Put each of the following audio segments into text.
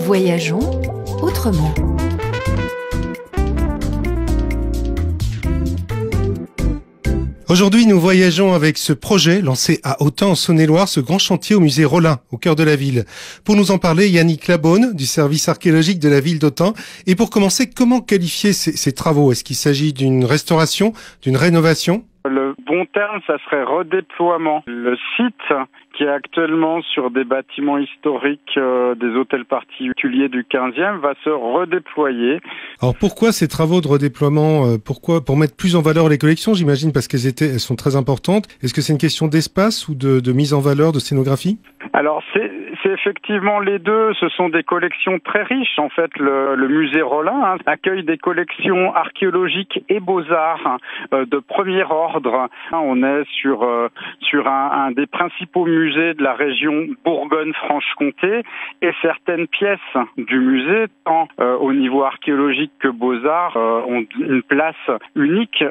Voyageons autrement. Aujourd'hui, nous voyageons avec ce projet lancé à Autun en Saône-et-Loire, ce grand chantier au musée Rollin, au cœur de la ville. Pour nous en parler, Yannick Labonne, du service archéologique de la ville d'Autun. Et pour commencer, comment qualifier ces travaux? Est-ce qu'il s'agit d'une restauration, d'une rénovation? Le bon terme, ça serait redéploiement. Le site, qui est actuellement sur des bâtiments historiques des hôtels particuliers du 15e, va se redéployer. Alors pourquoi ces travaux de redéploiement? Pourquoi? Pour mettre plus en valeur les collections, j'imagine, parce elles sont très importantes. Est-ce que c'est une question d'espace ou de mise en valeur, de scénographie? Alors c'est effectivement les deux. Ce sont des collections très riches. En fait, le musée Rollin accueille des collections archéologiques et beaux-arts de premier ordre. On est sur un des principaux musées de la région Bourgogne-Franche-Comté, et certaines pièces du musée, tant au niveau archéologique que beaux-arts, ont une place unique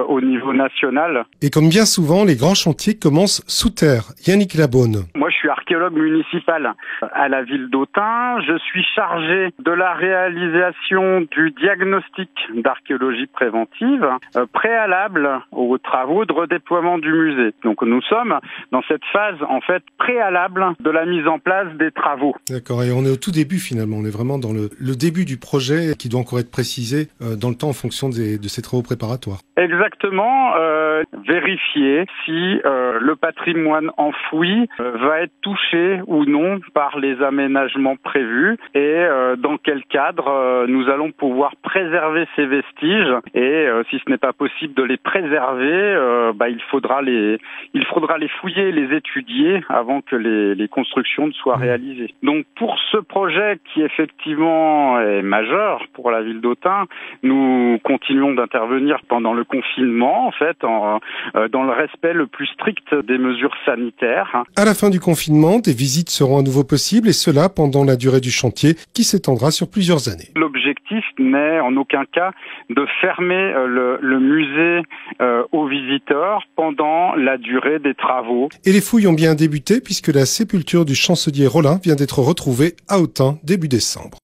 au niveau national. Et comme bien souvent, les grands chantiers commencent sous terre. Yannick Labonne. Moi, je suis archéologue municipal à la ville d'Autun. Je suis chargé de la réalisation du diagnostic d'archéologie préventive préalable aux travaux de redéploiement du musée. Donc nous sommes dans cette phase en fait préalable de la mise en place des travaux. D'accord, et on est au tout début finalement, on est vraiment dans le début du projet qui doit encore être précisé dans le temps en fonction de ces travaux préparatoires. Exactement, vérifier si le patrimoine enfoui va être touché ou non par les aménagements prévus et dans quel cadre nous allons pouvoir préserver ces vestiges, et si ce n'est pas possible de les préserver, il faudra les fouiller, les étudier avant que les constructions ne soient réalisées. Donc pour ce projet qui effectivement est majeur pour la ville d'Autun, nous continuons d'intervenir pendant le confinement en fait, dans le respect le plus strict des mesures sanitaires. À la fin du confinement, des visites seront à nouveau possibles, et cela pendant la durée du chantier qui s'étendra sur plusieurs années. L'objectif n'est en aucun cas de fermer le musée aux visiteurs pendant la durée des travaux. Et les fouilles ont bien débuté puisque la sépulture du chancelier Rollin vient d'être retrouvée à Autun début décembre.